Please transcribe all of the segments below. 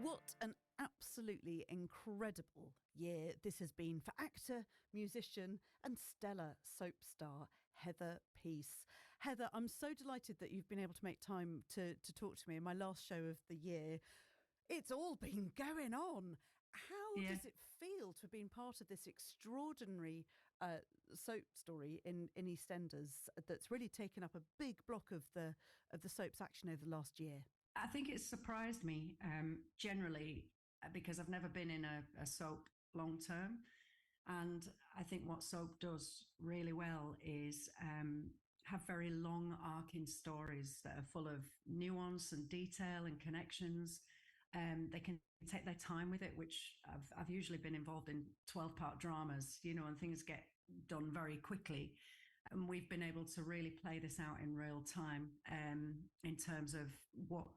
What an absolutely incredible year this has been for actor, musician, and stellar soap star Heather Peace. Heather, I'm so delighted that you've been able to make time to talk to me in my last show of the year. It's all been going on. How does it feel to have been part of this extraordinary soap story in EastEnders that's really taken up a big block of the soap's action over the last year? I think it's surprised me generally because I've never been in a soap long term. And I think what soap does really well is have very long arcing stories that are full of nuance and detail and connections. They can take their time with it, which I've usually been involved in 12-part dramas, and things get done very quickly. And we've been able to really play this out in real time in terms of what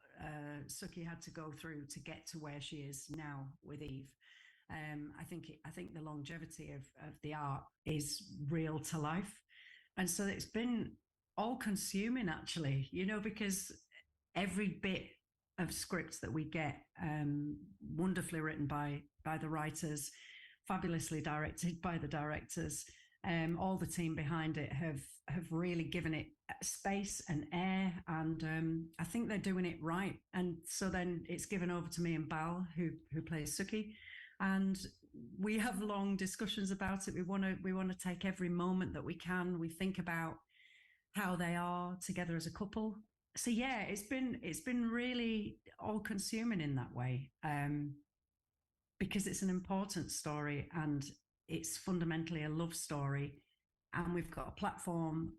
Sukeve had to go through to get to where she is now with Eve. I think the longevity of the art is real to life. And so it's been all consuming actually, because every bit of scripts that we get, wonderfully written by the writers, fabulously directed by the directors, all the team behind it have really given it space and air, and I think they're doing it right. And so then it's given over to me and Bal, who plays Sukeve, and we have long discussions about it. We want to take every moment that we can. We think about how they are together as a couple. So yeah, it's been really all consuming in that way, because it's an important story and it's fundamentally a love story, and we've got a platform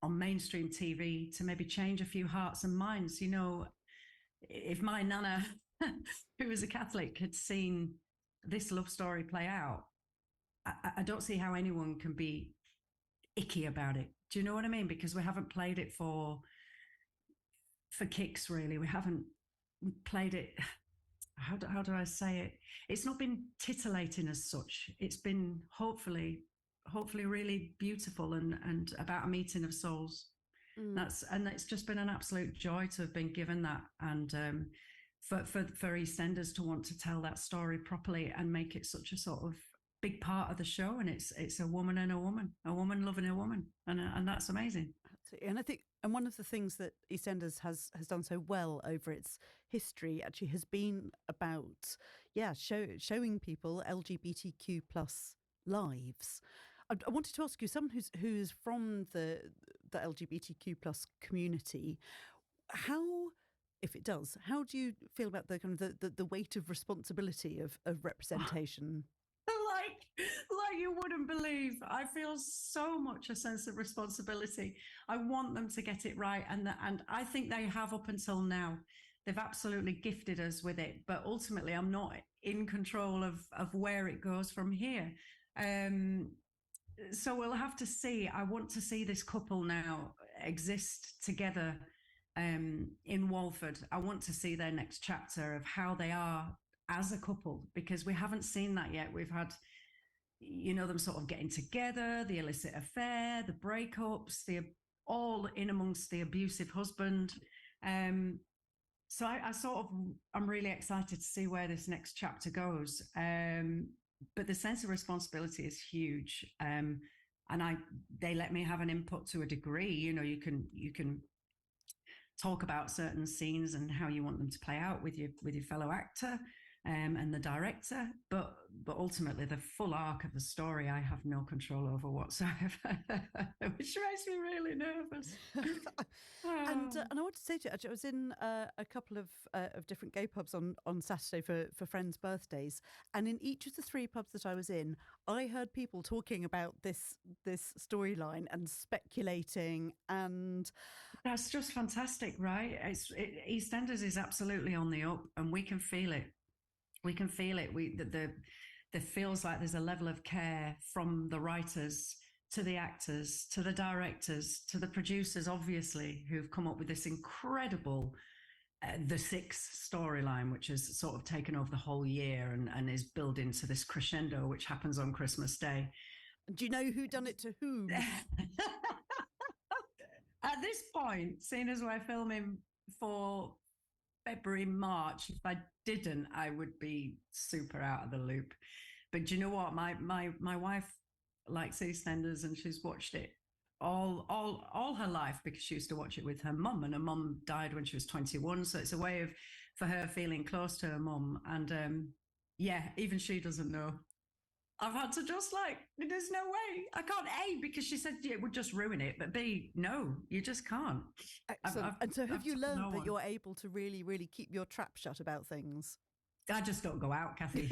on mainstream TV to maybe change a few hearts and minds. If my nana, who was a Catholic, had seen this love story play out, I don't see how anyone can be icky about it. Do you know what I mean? Because we haven't played it for kicks, really. We haven't played it. How do I say it? It's not been titillating as such. It's been hopefully really beautiful and about a meeting of souls. It's just been an absolute joy to have been given that, and for EastEnders to want to tell that story properly and make it such a sort of big part of the show. And it's a woman and a woman loving a woman, and that's amazing. Absolutely. And one of the things that EastEnders has done so well over its history actually has been about showing people LGBTQ plus lives. I wanted to ask you, someone who's from the LGBTQ plus community, how, if it does, how do you feel about the kind of the weight of responsibility of representation? Like you wouldn't believe. I feel so much a sense of responsibility. I want them to get it right, and I think they have up until now. They've absolutely gifted us with it, but ultimately I'm not in control of where it goes from here. So we'll have to see. I want to see this couple now exist together in Walford. I want to see their next chapter of how they are as a couple, because we haven't seen that yet. We've had, them sort of getting together, the illicit affair, the breakups, all in amongst the abusive husband. So I'm really excited to see where this next chapter goes. But the sense of responsibility is huge. And they let me have an input to a degree. You can talk about certain scenes and how you want them to play out with your fellow actor and the director, but ultimately the full arc of the story I have no control over whatsoever, which makes me really nervous. And I want to say to you, I was in a couple of different gay pubs on Saturday for friends' birthdays, and in each of the three pubs that I was in, I heard people talking about this storyline and speculating, and that's just fantastic, right? EastEnders is absolutely on the up, and we can feel it. We can feel it. There feels like there's a level of care from the writers to the actors, to the directors, to the producers, obviously, who've come up with this incredible The Six storyline, which has sort of taken over the whole year and is building to this crescendo, which happens on Christmas Day. Do you know who done it to whom? At this point, seeing as we're filming for February, March. If I didn't, I would be super out of the loop. But do you know what? My wife likes EastEnders, and she's watched it all her life because she used to watch it with her mum, and her mum died when she was 21. So it's a way of for her feeling close to her mum. And yeah, even she doesn't know. I've had to just like, there's no way. I can't, A, because she said it would just ruin it, but B, no, you just can't. Excellent. And so have you told learned no that one. you're able to really, really keep your trap shut about things? I just don't go out, Kathy.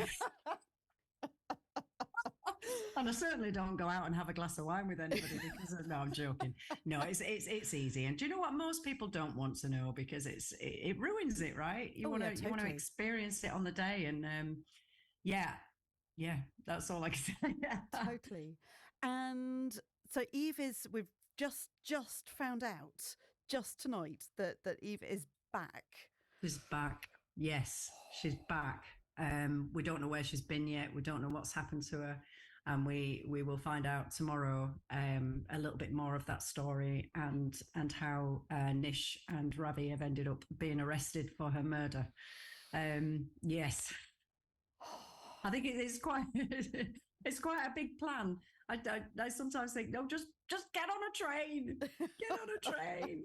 And I certainly don't go out and have a glass of wine with anybody because no, I'm joking. No, it's easy. And do you know what? Most people don't want to know because it ruins it, right? You want to totally. you want to experience it on the day, and yeah, yeah, that's all I can say. Totally. And so we've just found out just tonight that Eve is back. She's back. Yes, she's back. We don't know where she's been yet. We don't know what's happened to her. And we will find out tomorrow a little bit more of that story and how Nish and Ravi have ended up being arrested for her murder. Yes, I think it is quite it's quite a big plan. I sometimes think, no, just get on a train, get on a train.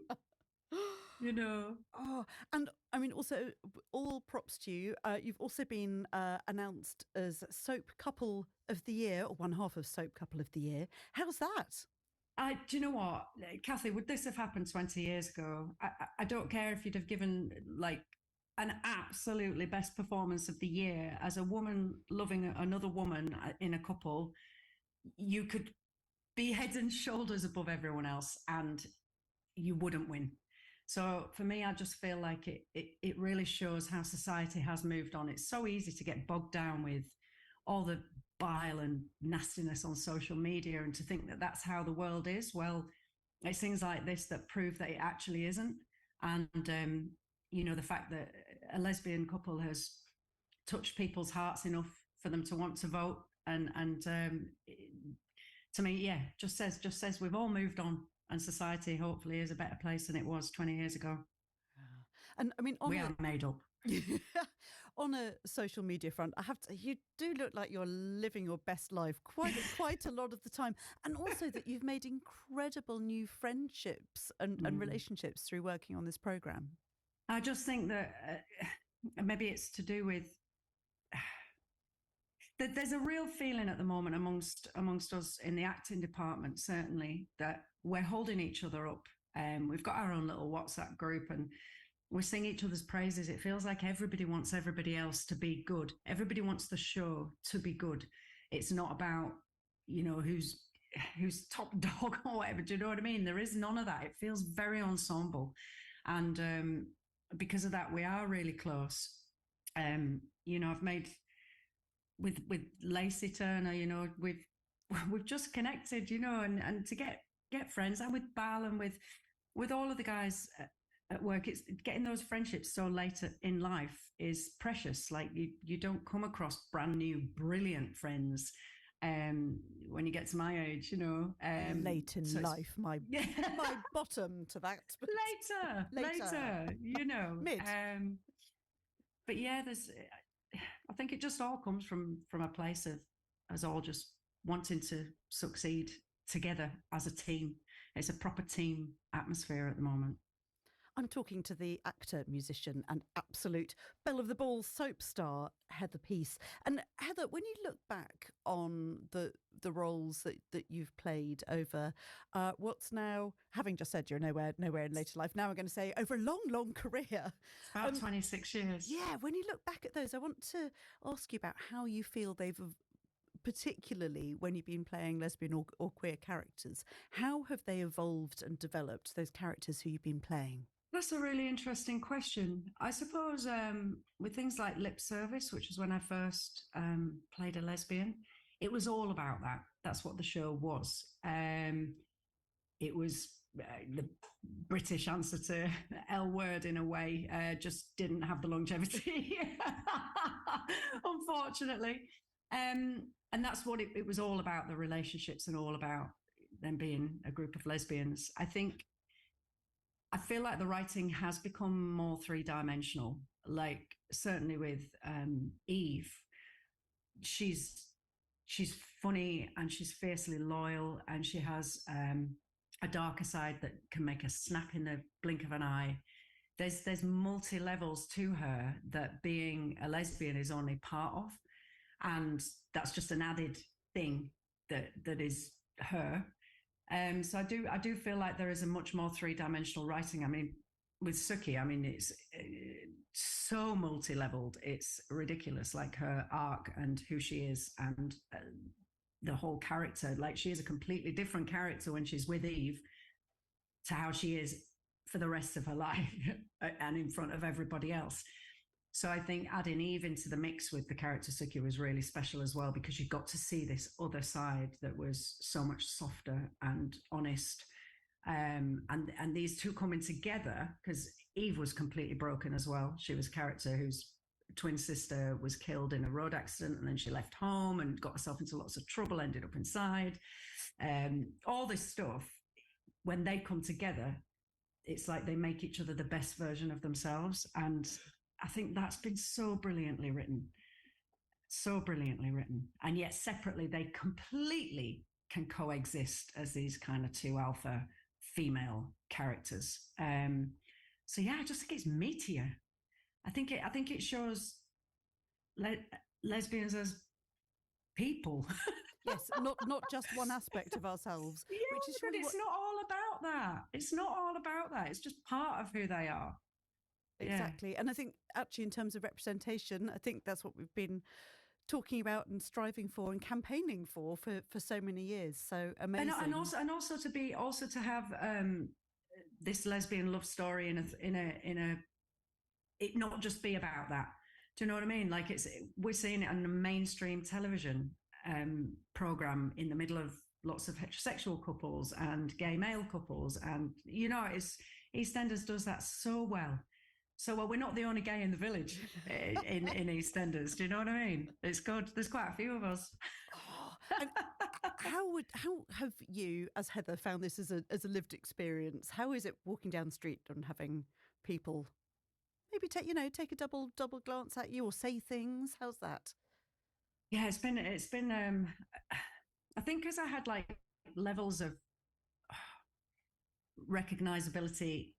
You know. Oh, and I mean, also, all props to you. You've also been announced as Soap Couple of the Year, or one half of Soap Couple of the Year. How's that? Do you know what, Kathy? Would this have happened 20 years ago? I don't care if you'd have given like an absolutely best performance of the year as a woman loving another woman in a couple. You could be head and shoulders above everyone else, and you wouldn't win. So for me, I just feel like it really shows how society has moved on. It's so easy to get bogged down with all the bile and nastiness on social media and to think that that's how the world is. Well, it's things like this that prove that it actually isn't. And, the fact that a lesbian couple has touched people's hearts enough for them to want to vote and to me, yeah, just says we've all moved on and society hopefully is a better place than it was 20 years ago. And I mean, we are made up. On a social media front, I have to. You do look like you're living your best life quite a lot of the time, and also that you've made incredible new friendships and relationships through working on this program. I just think that maybe it's to do with that. There's a real feeling at the moment amongst us in the acting department, certainly, that we're holding each other up. We've got our own little WhatsApp group, and we sing each other's praises. It feels like everybody wants everybody else to be good. Everybody wants the show to be good. It's not about, who's top dog or whatever. Do you know what I mean? There is none of that. It feels very ensemble. And because of that, we are really close. I've made with Lacey Turner, we've just connected, and to get friends, and with Bal and with all of the guys at work. It's getting those friendships so late in life is precious. Like you don't come across brand new brilliant friends when you get to my age, late in life, my bottom to that. Later, mid. But yeah, I think it just all comes from a place of us all just wanting to succeed together as a team. It's a proper team atmosphere at the moment. I'm talking to the actor, musician and absolute belle of the ball soap star, Heather Peace. And Heather, when you look back on the roles that you've played over what's now, having just said you're nowhere in later life, now I'm going to say over a long career. About 26 years. Yeah, when you look back at those, I want to ask you about how you feel they've, particularly when you've been playing lesbian or queer characters, how have they evolved and developed, those characters who you've been playing? That's a really interesting question. I suppose with things like lip service, which was when I first played a lesbian, it was all about that. That's what the show was. It was the British answer to L word in a way, just didn't have the longevity, unfortunately. And that's what it was all about, the relationships and all about them being a group of lesbians. I think I feel like the writing has become more three-dimensional. Like certainly with Eve, she's she's funny and she's fiercely loyal, and she has a darker side that can make her snap in the blink of an eye. There's multi levels to her that being a lesbian is only part of, and that's just an added thing that is her. So I do feel like there is a much more three-dimensional writing. I mean, with Suki, I mean, it's so multi-leveled. It's ridiculous, like her arc and who she is, and the whole character. Like she is a completely different character when she's with Eve to how she is for the rest of her life and in front of everybody else. So I think adding Eve into the mix with the character Suki was really special as well, because you got to see this other side that was so much softer and honest. And these two coming together, because Eve was completely broken as well. She was a character whose twin sister was killed in a road accident, and then she left home and got herself into lots of trouble, ended up inside. All this stuff, when they come together, it's like they make each other the best version of themselves. And I think that's been so brilliantly written. So brilliantly written. And yet separately, they completely can coexist as these kind of two alpha female characters. So yeah, I just think it's meatier. I think it shows lesbians as people. Yes, not just one aspect of ourselves, Yeah, which is but really it's not all about that. It's not all about that. It's just part of who they are. exactly. Yeah. And I think actually in terms of representation, I think that's what we've been talking about and striving for and campaigning for so many years. So amazing. And also to have this lesbian love story in a it not just be about that. Do you know what I mean? Like we're seeing it on a mainstream television program in the middle of lots of heterosexual couples and gay male couples, and it's EastEnders does that so well. So well, we're not the only gay in the village in EastEnders. Do you know what I mean? It's good. There's quite a few of us. And how have you, as Heather, found this as a lived experience? How is it walking down the street and having people maybe take a double glance at you or say things? How's that? Yeah, it's been I think because I had like levels of recognizability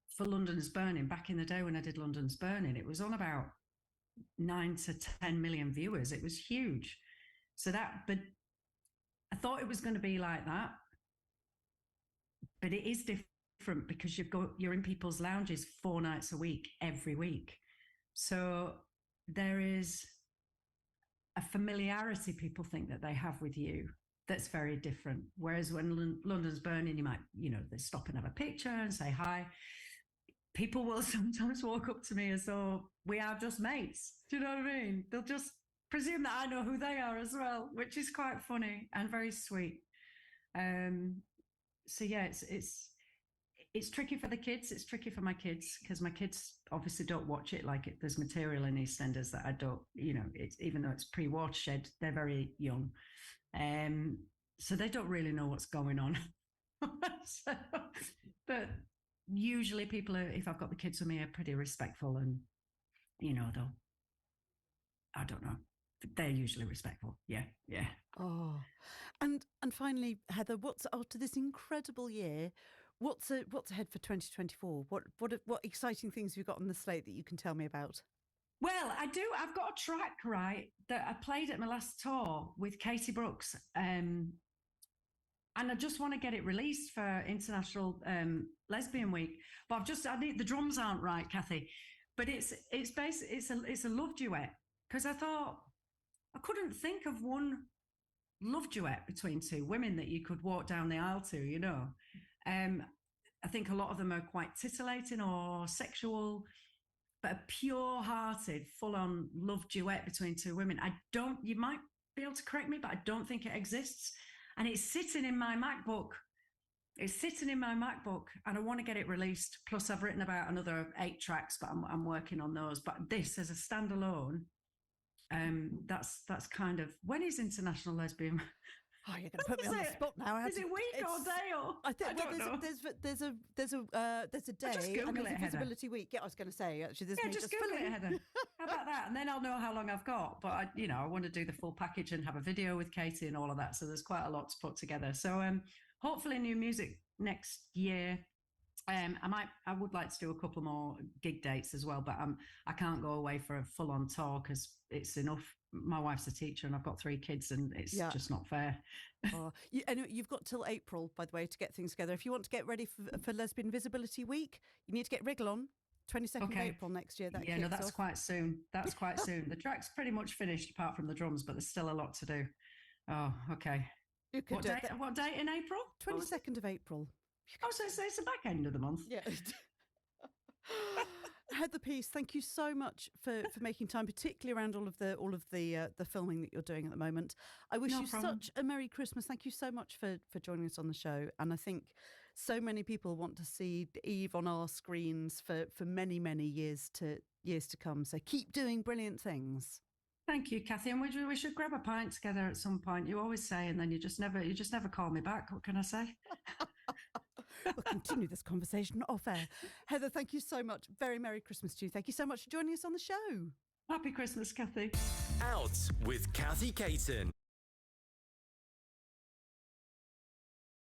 for London's Burning back in the day when I did London's Burning. It was on about 9 to 10 million viewers. It was huge. But I thought it was going to be like that, but it is different because you're in people's lounges 4 nights a week, every week. So there is a familiarity people think that they have with you that's very different. Whereas when London's Burning, you might, they stop and have a picture and say hi. People will sometimes walk up to me as though we are just mates. Do you know what I mean? They'll just presume that I know who they are as well, which is quite funny and very sweet. So yeah, it's tricky for the kids. It's tricky for my kids because my kids obviously don't watch it. Like there's material in EastEnders that I don't, it's, even though it's pre-watershed, they're very young. So they don't really know what's going on. But usually people are, if I've got the kids with me, are pretty respectful and, they'll, I don't know. They're usually respectful. Yeah. Yeah. Oh, and finally, Heather, what's after this incredible year? What's ahead for 2024? What exciting things have you got on the slate that you can tell me about? Well, I do. I've got a track, right, that I played at my last tour with Katie Brooks. And I just want to get it released for International Lesbian Week. But the drums aren't right, Kathy. But it's a love duet, because I thought I couldn't think of one love duet between two women that you could walk down the aisle to, I think a lot of them are quite titillating or sexual, but a pure-hearted, full-on love duet between two women. You might be able to correct me, but I don't think it exists. And it's sitting in my MacBook. And I want to get it released. Plus, I've written about another 8 tracks, but I'm working on those. But this, as a standalone, that's kind of, when is International Lesbian Oh, you're going to put me Is on the it? spot now. Is it week or day or? I think I don't know. there's a day just and Google there's it, a Heather. visibility week. Yeah, I was going to say actually, there's Yeah, me just just Google filling. it, Heather. How about that? And then I'll know how long I've got. But I want to do the full package and have a video with Katie and all of that. So there's quite a lot to put together. So hopefully new music next year. I would like to do a couple more gig dates as well, but I can't go away for a full on tour because it's enough. My wife's a teacher and I've got 3 kids, and it's just not fair. And you've got till April, by the way, to get things together. If you want to get ready for Lesbian Visibility Week, you need to get Wriggle on. 22nd of April next year. That's off. quite soon. That's quite soon. The track's pretty much finished apart from the drums, but there's still a lot to do. Oh, okay. You could What date in April? 22nd of April. Oh, so it's the back end of the month. Yeah. Heather Peace, thank you so much for making time, particularly around all of the filming that you're doing at the moment. I wish you such a Merry Christmas. Thank you so much for joining us on the show. And I think so many people want to see Eve on our screens for many, many years to come. So keep doing brilliant things. Thank you, Kathy. And we should grab a pint together at some point. You always say, and then you just never call me back. What can I say? We'll continue this conversation off air. Heather, thank you so much. Very Merry Christmas to you. Thank you so much for joining us on the show. Happy Christmas, Kathy. Out with Kathy Caton.